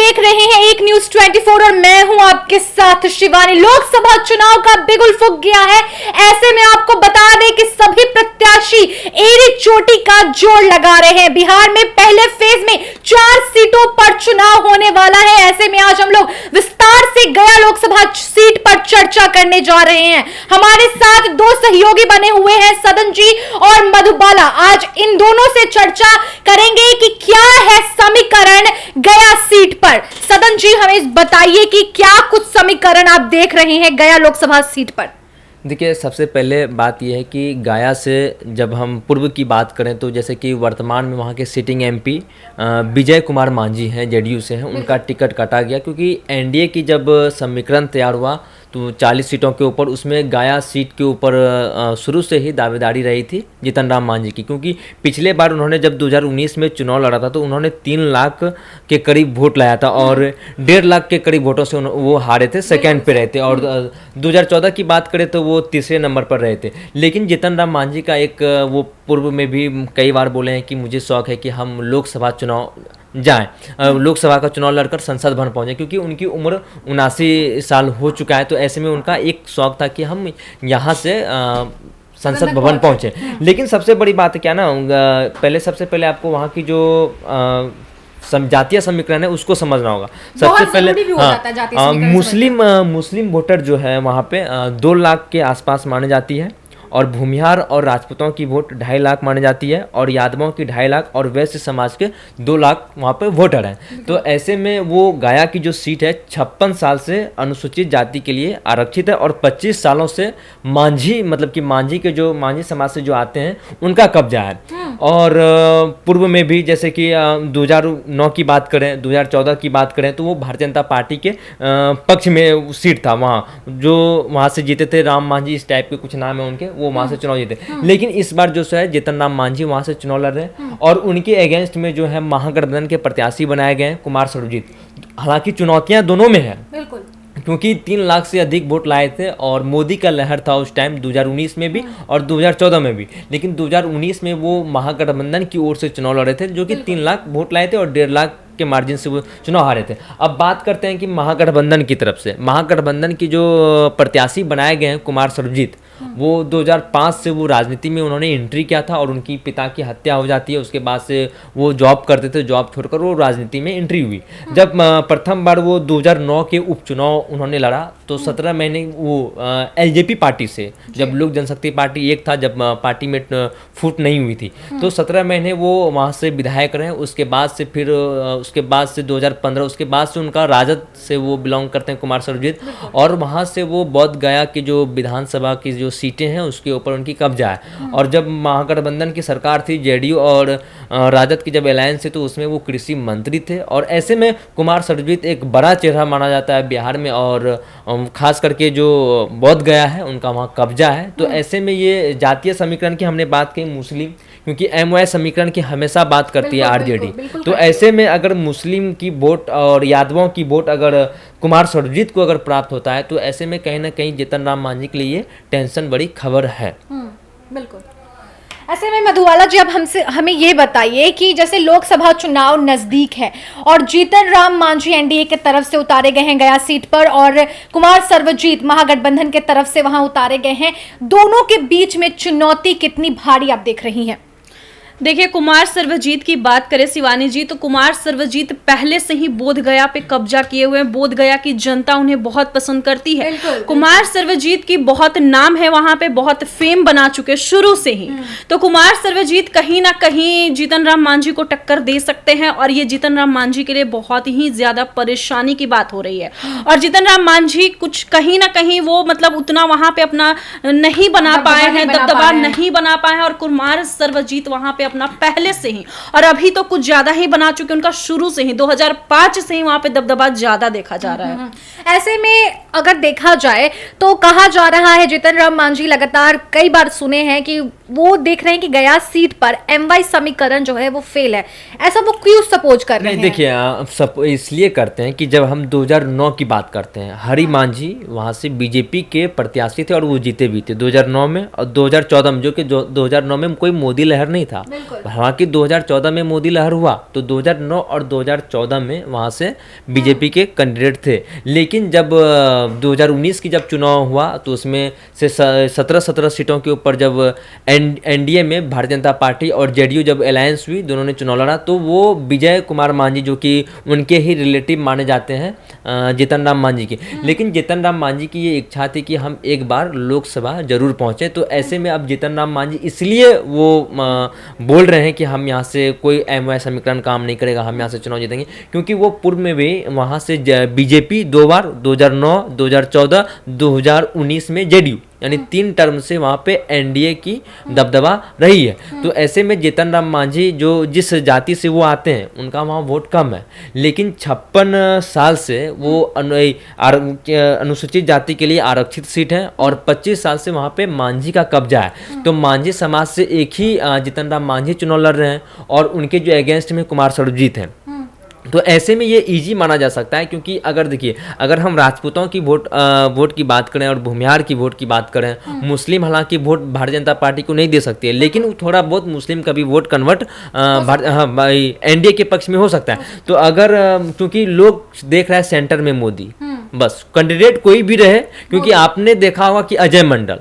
देख रहे हैं एक न्यूज 24 और मैं हूं आपके साथ शिवानी। लोकसभा चुनाव का बिगुल फूंक गया है। ऐसे में आपको बता दें कि सभी प्रत्याशी एड़ी चोटी का जोर लगा रहे हैं। बिहार में पहले फेज में 4 सीटों पर चुनाव होने वाला है। ऐसे में आज हम लोग विस्तार से गया लोकसभा सीट पर चर्चा करने जा रहे हैं। हमारे साथ 2 सहयोगी बने हुए हैं, सदन जी और मधुबाला। आज इन दोनों से चर्चा करेंगे कि क्या है समीकरण गया सीट पर। सदन जी हमें बताइए कि क्या कुछ समीकरण आप देख रहे हैं गया लोकसभा सीट पर। देखिए, सबसे पहले बात यह है कि गया से जब हम पूर्व की बात करें तो जैसे कि वर्तमान में वहाँ के सिटिंग एमपी विजय कुमार मांझी हैं, जेडीयू से हैं, उनका टिकट काटा गया क्योंकि एनडीए की जब समीकरण तैयार हुआ तो 40 सीटों के ऊपर उसमें गया सीट के ऊपर शुरू से ही दावेदारी रही थी जीतन राम मांझी की, क्योंकि पिछले बार उन्होंने जब 2019 में चुनाव लड़ा था तो उन्होंने 3 लाख के करीब वोट लाया था और 1.5 लाख के करीब वोटों से वो हारे थे, सेकंड पे रहे थे। और 2014 की बात करें तो वो तीसरे नंबर पर रहे थे। लेकिन जीतन राम मांझी का एक वो पूर्व में भी कई बार बोले हैं कि मुझे शौक है कि हम लोकसभा चुनाव जाएं, लोकसभा का चुनाव लड़कर संसद भवन पहुंचे, क्योंकि उनकी उम्र 79 साल हो चुका है। तो ऐसे में उनका एक शौक था कि हम यहाँ से संसद भवन पहुंचे। लेकिन सबसे बड़ी बात क्या ना, सबसे पहले आपको वहाँ की जो जातीय समीकरण है उसको समझना होगा। सबसे पहले मुस्लिम वोटर जो है वहाँ पे 2 लाख के आसपास माने जाती है, और भूमिहार और राजपूतों की वोट 2.5 लाख मानी जाती है, और यादवों की 2.5 लाख, और वैश्य समाज के 2 लाख वहाँ पे वोटर हैं। तो ऐसे में वो गया की जो सीट है 56 साल से अनुसूचित जाति के लिए आरक्षित है, और 25 सालों से मांझी मतलब कि मांझी समाज से जो आते हैं उनका कब्जा है। और पूर्व में भी जैसे कि 2009 की बात करें, 2014 की बात करें तो वो भारतीय जनता पार्टी के पक्ष में सीट था, वहाँ जो वहाँ से जीते थे राम मांझी, इस टाइप के कुछ नाम है उनके, वो वहाँ से चुनाव जीते। लेकिन इस बार जो है जीतन राम मांझी वहाँ से चुनाव लड़ रहे हैं, और उनके अगेंस्ट में जो है महागठबंधन के प्रत्याशी बनाए गए हैं कुमार सर्वजीत। हालांकि चुनौतियां दोनों में है, बिल्कुल, क्योंकि 3 लाख से अधिक वोट लाए थे और मोदी का लहर था उस टाइम 2019 में भी और 2014 में भी। लेकिन 2019 में वो महागठबंधन की ओर से चुनाव लड़े थे, जो कि 3 लाख वोट लाए थे और 1.5 लाख के मार्जिन से वो चुनाव हारे थे। अब बात करते हैं कि महागठबंधन की तरफ से, महागठबंधन की जो प्रत्याशी बनाए गए हैं कुमार सर्वजीत, वो 2005 से वो राजनीति में उन्होंने एंट्री किया था, और उनकी पिता की हत्या हो जाती है। उसके बाद से वो जॉब करते थे, जॉब छोड़कर वो राजनीति में एंट्री हुई। जब प्रथम बार वो 2009 के उपचुनाव उन्होंने लड़ा तो 17 महीने वो एलजेपी पार्टी से, जब लोक जनशक्ति पार्टी एक था, जब पार्टी में फूट नहीं हुई थी, तो 17 महीने वो वहाँ से विधायक रहे। उसके बाद से 2015, उसके बाद से उनका राजद से वो बिलोंग करते हैं कुमार सर्वजीत, और वहाँ से वो बोध गया की जो विधानसभा की जो सीटें हैं उसके ऊपर उनकी कब्जा है। और जब महागठबंधन की सरकार थी, जेडीयू और राजद की जब अलायंस थी, तो उसमें वो कृषि मंत्री थे। और ऐसे में कुमार सर्वजीत एक बड़ा चेहरा माना जाता है बिहार में, और खास करके जो बोध गया है उनका वहाँ कब्जा है। तो ऐसे में ये जातीय समीकरण की हमने बात की, मुस्लिम, क्योंकि एमओआई समीकरण की हमेशा बात करती है आरजेडी। तो ऐसे में अगर मुस्लिम की वोट और यादवों की वोट अगर कुमार सर्वजीत को अगर प्राप्त होता है, तो ऐसे में कहीं ना कहीं जीतन राम मांझी के लिए टेंशन बड़ी खबर है। बिल्कुल। ऐसे में मधुबाला जी अब हमें ये बताइए कि जैसे लोकसभा चुनाव नजदीक है और जीतन राम मांझी एनडीए के तरफ से उतारे गए हैं गया सीट पर, और कुमार सर्वजीत महागठबंधन के तरफ से वहां उतारे गए हैं, दोनों के बीच में चुनौती कितनी भारी आप देख रही हैं? देखिए, कुमार सर्वजीत की बात करें शिवानी जी, तो कुमार सर्वजीत पहले से ही बोध गया पे कब्जा किए हुए हैं। बोध गया की जनता उन्हें बहुत पसंद करती है। कुमार सर्वजीत की बहुत नाम है वहां पे, बहुत फेम बना चुके शुरू से ही। तो कुमार सर्वजीत कहीं ना कहीं जीतन राम मांझी को टक्कर दे सकते हैं, और ये जीतन राम मांझी के लिए बहुत ही ज्यादा परेशानी की बात हो रही है। और जीतन राम मांझी कुछ कहीं ना कहीं वो मतलब उतना वहां पे अपना नहीं बना पाए हैं, दबदबा नहीं बना पाए हैं, और कुमार सर्वजीत वहां पे अपना पहले से ही और अभी तो कुछ ज्यादा ही बना चुके, उनका शुरू से ही 2005 से ही वहां पे दबदबा ज्यादा देखा जा रहा है। ऐसे में अगर देखा जाए तो कहा जा रहा है जीतन राम मांझी लगातार कई बार सुने हैं कि वो देख रहे हैं कि गया सीट पर एमवाई समीकरण जो है वो फेल है। ऐसा वो क्यों सपोज कर रहे हैं? देखिए, इसलिए करते हैं कि जब हम 2009 की बात करते हैं, हरि मांझी वहाँ से बीजेपी के प्रत्याशी थे और वो जीते भी थे 2009 में, और 2014 में, जो कि 2009 में कोई मोदी लहर नहीं था, हालांकि 2014 में मोदी लहर हुआ तो 2009 और 2014 में वहाँ से बीजेपी के कैंडिडेट थे, लेकिन जब 2019 की जब चुनाव हुआ तो उसमें से 17 सीटों के ऊपर जब एनडीए में भारतीय जनता पार्टी और जेडीयू जब अलायंस हुई, दोनों ने चुनाव लड़ा, तो वो विजय कुमार मांझी जो कि उनके ही रिलेटिव माने जाते हैं जीतन राम मांझी के, लेकिन जीतन राम मांझी की ये इच्छा थी कि हम एक बार लोकसभा जरूर पहुंचे। तो ऐसे में अब जीतन राम मांझी इसलिए वो बोल रहे हैं कि हम यहाँ से कोई एमओआई समीकरण काम नहीं करेगा, हम यहाँ से चुनाव जीतेंगे, क्योंकि वो पूर्व में भी वहाँ से बीजेपी 2 बार 2009, 2014, 2019 में जेडीयू यानी 3 टर्म से वहाँ पे एनडीए की दबदबा रही है। तो ऐसे में जीतन राम मांझी जो जिस जाति से वो आते हैं उनका वहाँ वोट कम है, लेकिन 56 साल से वो अनुसूचित जाति के लिए आरक्षित सीट है और 25 साल से वहाँ पे मांझी का कब्जा है। तो मांझी समाज से एक ही जीतन राम मांझी चुनाव लड़ रहे हैं और उनके जो अगेंस्ट में कुमार सर्वजीत हैं। तो ऐसे में ये इजी माना जा सकता है, क्योंकि अगर देखिए, अगर हम राजपूतों की वोट की बात करें और भूमिहार की वोट की बात करें, मुस्लिम हालांकि वोट भारतीय जनता पार्टी को नहीं दे सकती है, लेकिन थोड़ा बहुत मुस्लिम का भी वोट कन्वर्ट एनडीए के पक्ष में हो सकता है। तो अगर क्योंकि लोग देख रहे हैं सेंटर में मोदी, बस कैंडिडेट कोई भी रहे, क्योंकि आपने देखा होगा कि अजय मंडल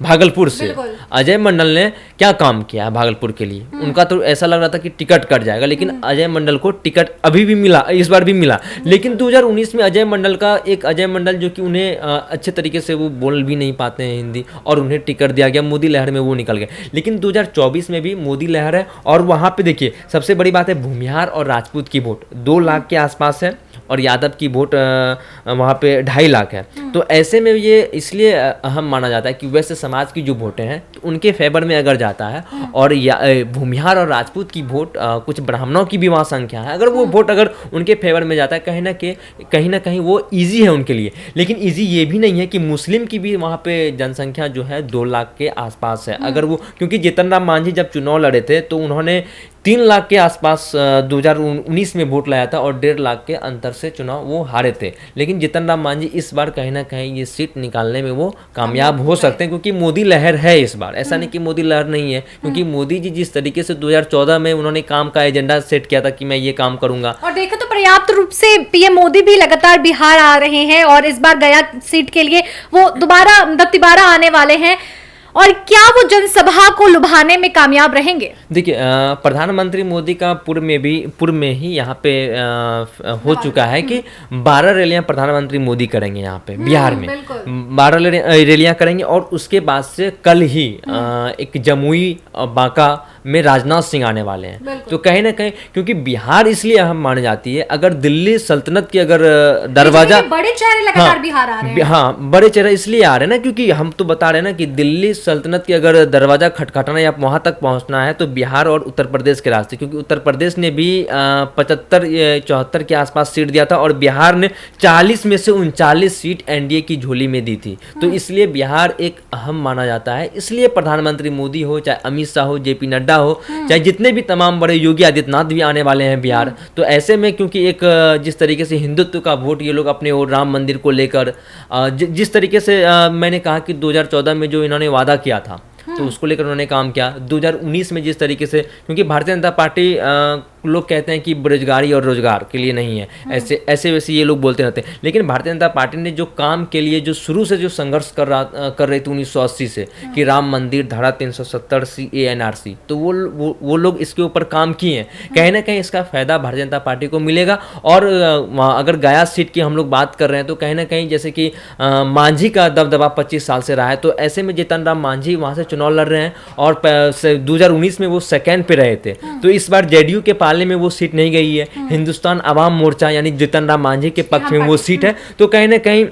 भागलपुर से, अजय मंडल ने क्या काम किया है भागलपुर के लिए, उनका तो ऐसा लग रहा था कि टिकट कट जाएगा, लेकिन अजय मंडल को टिकट अभी भी मिला, इस बार भी मिला। लेकिन 2019 में अजय मंडल जो कि उन्हें अच्छे तरीके से वो बोल भी नहीं पाते हैं हिंदी, और उन्हें टिकट दिया गया, मोदी लहर में वो निकल गए। लेकिन 2024 में भी मोदी लहर है, और वहाँ पे देखिए सबसे बड़ी बात है भूमिहार और राजपूत की वोट 2 लाख के आसपास है और यादव की वोट वहाँ पे 2.5 लाख है। तो ऐसे में ये इसलिए अहम माना जाता है कि वैसे समाज की जो वोटें हैं तो उनके फेवर में अगर जाता है, और भूमिहार और राजपूत की वोट कुछ ब्राह्मणों की भी वहाँ संख्या है, अगर वो वोट अगर उनके फेवर में जाता है, कहीं ना कहीं वो ईजी है उनके लिए। लेकिन ईजी ये भी नहीं है कि मुस्लिम की भी वहाँ पे जनसंख्या जो है 2 लाख के आसपास है। अगर वो, क्योंकि जीतन राम मांझी जब चुनाव लड़े थे तो उन्होंने 3 लाख के आसपास 2019 में वोट लाया था और 1.5 लाख के अंतर से चुनाव वो हारे थे। लेकिन जीतन राम मांझी इस बार कहीं ना कहीं ये सीट निकालने में वो कामयाब हो सकते हैं, क्योंकि मोदी लहर है इस बार, ऐसा नहीं कि मोदी लहर नहीं है, क्योंकि मोदी जी जिस तरीके से 2014 में उन्होंने काम का एजेंडा सेट किया था कि मैं ये काम करूंगा, और देखो तो पर्याप्त रूप से पीएम मोदी भी लगातार बिहार आ रहे हैं और इस बार गया सीट के लिए वो दोबारा आने वाले हैं, और क्या वो जनसभा को लुभाने में कामयाब रहेंगे? देखिए प्रधानमंत्री मोदी का पूर्व में ही यहाँ पे हो चुका है कि 12 रैलियां प्रधानमंत्री मोदी करेंगे यहाँ पे बिहार में, 12 रैलियां करेंगे, और उसके बाद से कल ही एक जमुई बांका में राजनाथ सिंह आने वाले हैं। तो कहीं ना कहीं, क्योंकि बिहार इसलिए अहम मानी जाती है, अगर दिल्ली सल्तनत की अगर दरवाजा, बड़े चेहरे लगातार बिहार आ रहे हैं, हाँ बड़े चेहरे इसलिए आ रहे हैं ना, क्योंकि हम तो बता रहे हैं ना कि दिल्ली सल्तनत की अगर दरवाजा खटखटाना या वहां तक पहुंचना है तो बिहार और उत्तर प्रदेश के रास्ते, क्योंकि उत्तर प्रदेश ने भी 75-74 के आसपास सीट दिया था और बिहार ने 40 में से 39 सीट एनडीए की झोली में दी थी। तो इसलिए बिहार एक अहम माना जाता है, इसलिए प्रधानमंत्री मोदी हो, चाहे अमित शाह हो, जेपी नड्डा हो, चाहे जितने भी तमाम बड़े, योगी आदित्यनाथ भी आने वाले हैं बिहार। तो ऐसे में क्योंकि एक जिस तरीके से हिंदुत्व का वोट ये लोग अपने और राम मंदिर को लेकर जिस तरीके से मैंने कहा कि 2014 में जो इन्होंने वादा किया था तो उसको लेकर उन्होंने काम किया, 2019 में जिस तरीके से, क्योंकि भारतीय जनता पार्टी लोग कहते हैं कि बेरोजगारी और रोजगार के लिए नहीं है, ऐसे वैसे ये लोग बोलते रहते हैं, लेकिन भारतीय जनता पार्टी ने जो काम के लिए जो शुरू से जो संघर्ष कर रही थी 1980 से कि राम मंदिर, धारा 370 CA/NRC, तो वो लोग इसके ऊपर काम किए हैं। कहीं ना कहीं इसका फायदा भारतीय जनता पार्टी को मिलेगा। और अगर गया सीट की हम लोग बात कर रहे हैं तो कहीं ना कहीं जैसे कि मांझी का दबदबा 25 साल से रहा है, तो ऐसे में जीतन राम मांझी वहाँ से चुनाव लड़ रहे हैं और 2019 में वो सेकेंड पे रहे थे, तो इस बार जेडीयू के पाले में वो सीट नहीं गई है, हिंदुस्तान अवाम मोर्चा यानी जीतन राम मांझी के पक्ष में वो सीट है। तो कहीं ना कहीं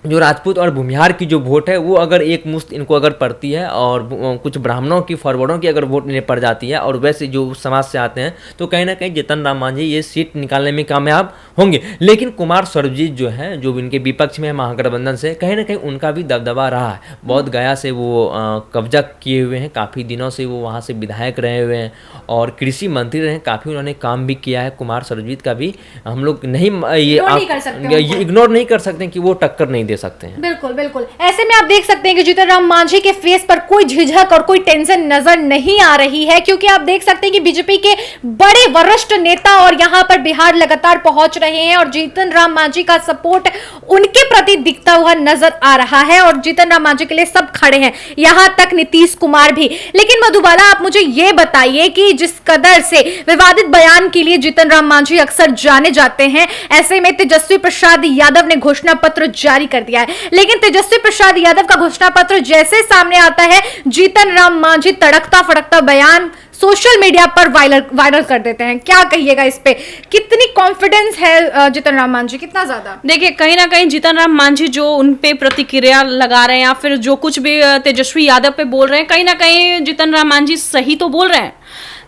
जो राजपूत और भूमिहार की जो वोट है वो अगर एक मुश्त इनको अगर पड़ती है और कुछ ब्राह्मणों की, फॉरवर्डों की अगर वोट इन्हें पड़ जाती है और वैसे जो समाज से आते हैं, तो कहीं ना कहीं जीतन राम मांझी ये सीट निकालने में कामयाब होंगे। लेकिन कुमार सर्वजीत जो है, जो इनके विपक्ष में है महागठबंधन से, कहीं ना कहीं उनका भी दबदबा रहा है। बहुत गया से वो कब्जा किए हुए हैं, काफ़ी दिनों से वो वहाँ से विधायक रहे हुए हैं और कृषि मंत्री रहे, काफ़ी उन्होंने काम भी किया है। कुमार सर्वजीत का भी हम लोग नहीं, ये इग्नोर नहीं कर सकते कि वो टक्कर नहीं दे सकते हैं। बिल्कुल बिल्कुल। ऐसे में आप देख सकते हैं कि जीतन राम मांझी के फेस पर कोई झिझक और कोई टेंशन नजर नहीं आ रही है, क्योंकि आप देख सकते हैं कि बीजेपी के बड़े वरिष्ठ नेता और यहां पर बिहार लगातार पहुंच रहे हैं और जीतन राम मांझी का सपोर्ट उनके प्रति दिखता हुआ नजर आ रहा है और जीतन राम मांझी के लिए सब खड़े हैं, यहां तक नीतीश कुमार भी। लेकिन मधुबाला, आप मुझे यह बताइए कि जिस कदर से विवादित बयान के लिए जीतन राम मांझी अक्सर जाने जाते हैं, ऐसे में तेजस्वी प्रसाद यादव ने घोषणा पत्र जारी कर दिया है। लेकिन तेजस्वी प्रसाद यादव का घोषणा पत्र जैसे सामने आता है, जीतन राम मांझी तड़कता फड़कता बयान सोशल मीडिया पर वायरल कर देते हैं। क्या कहिएगा इस पे? कितनी कॉन्फिडेंस है जीतन राम मांझी, कितना ज्यादा? देखिए, कहीं ना कहीं जीतन राम मांझी जो उन पे प्रतिक्रिया लगा रहे हैं या फिर जो कुछ भी तेजस्वी यादव पे बोल रहे हैं, कहीं ना कहीं जीतन राम मांझी सही तो बोल रहे हैं।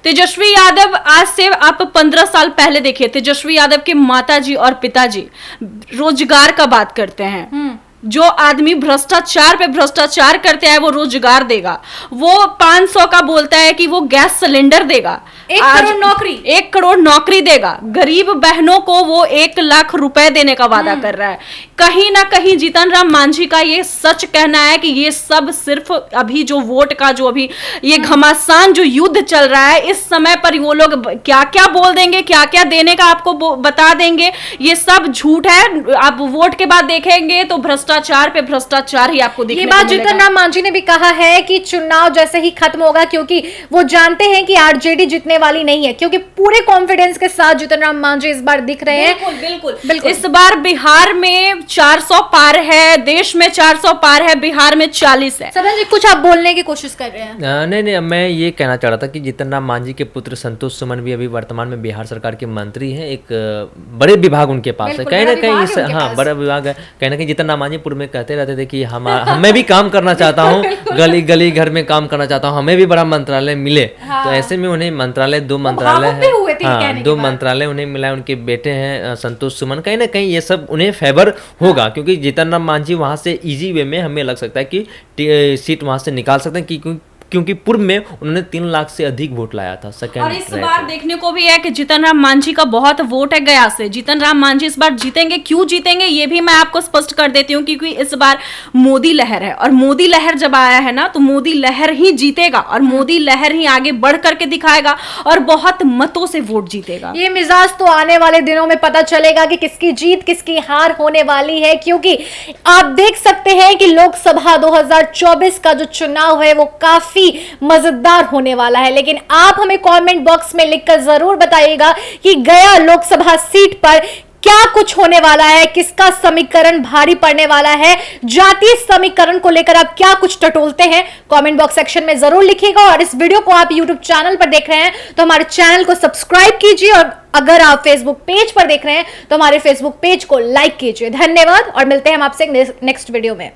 तेजस्वी यादव, आज से आप 15 साल पहले देखिए, तेजस्वी यादव के माताजी और पिताजी रोजगार का बात करते हैं। जो आदमी भ्रष्टाचार पे भ्रष्टाचार करते हैं वो रोजगार देगा, वो 500 का बोलता है कि वो गैस सिलेंडर देगा, 1 करोड़ नौकरी, 1 करोड़ नौकरी देगा, गरीब बहनों को वो 1 लाख रुपए देने का वादा कर रहा है। कहीं ना कहीं जीतन राम मांझी का ये सच कहना है कि ये सब सिर्फ अभी जो वोट का जो अभी ये घमासान जो युद्ध चल रहा है, इस समय पर वो लोग क्या क्या बोल देंगे, क्या क्या देने का आपको बता देंगे, ये सब झूठ है। आप वोट के बाद देखेंगे तो भ्रष्टाचार पे भ्रष्टाचार ही आपको दिखने ये बात जीतन राम मांझी ने भी कहा है कि चुनाव जैसे ही खत्म होगा, क्योंकि वो जानते हैं कि आरजेडी जीतने वाली नहीं है, क्योंकि पूरे कॉन्फिडेंस के साथ जीतन राम मांझी इस बार दिख रहे हैं। बिल्कुल बिल्कुल। इस बार बिहार में 400 पार है, देश में 400 पार है, बिहार में 40 है। सदन जी, कुछ आप बोलने की कोशिश कर रहे हैं? नहीं, मैं ये कहना चाह रहा था कि जीतन राम मांझी के पुत्र संतोष सुमन भी अभी वर्तमान में बिहार सरकार के मंत्री हैं। एक बड़े विभाग उनके पास है, कहीं ना कहीं हाँ बड़ा विभाग है। कहीं ना कहीं जीतन राम मांझी पूर्व में कहते रहते थे कि हमें भी काम करना चाहता हूँ, गली गली घर में काम करना चाहता हूँ, हमें भी बड़ा मंत्रालय मिले। तो ऐसे में उन्हें मंत्रालय, 2 मंत्रालय है, 2 मंत्रालय उन्हें मिला। उनके बेटे हैं संतोष सुमन, कहीं ना कहीं ये सब उन्हें फेवर होगा, क्योंकि जीतन राम मांझी वहां से इजी वे में हमें लग सकता है कि सीट वहां से निकाल सकते हैं, क्योंकि पूर्व में उन्होंने 3 लाख से अधिक वोट लाया था सेकंड। और इस बार देखने को भी है कि जीतन राम मांझी का बहुत वोट है गया से। जीतन राम मांझी इस बार जीतेंगे, क्यों जीतेंगे ये भी मैं आपको स्पष्ट कर देती हूँ, क्योंकि इस बार मोदी लहर है और मोदी लहर जब आया है ना, तो मोदी लहर ही जीतेगा और मोदी लहर ही आगे बढ़ करके दिखाएगा और बहुत मतों से वोट जीतेगा। ये मिजाज तो आने वाले दिनों में पता चलेगा कि किसकी जीत किसकी हार होने वाली है, क्योंकि आप देख सकते हैं कि लोकसभा 2024 का जो चुनाव है वो काफी मजेदार होने वाला है। लेकिन आप हमें कमेंट बॉक्स में लिखकर जरूर बताइएगा कि गया लोकसभा सीट पर क्या कुछ होने वाला है, किसका समीकरण भारी पड़ने वाला है, जातीय समीकरण को लेकर आप क्या कुछ टटोलते हैं, कमेंट बॉक्स सेक्शन में जरूर लिखिएगा। और इस वीडियो को आप यूट्यूब चैनल पर देख रहे हैं तो हमारे चैनल को सब्सक्राइब कीजिए, और अगर आप फेसबुक पेज पर देख रहे हैं तो हमारे फेसबुक पेज को लाइक कीजिए। धन्यवाद और मिलते हैं हम आपसे नेक्स्ट वीडियो में।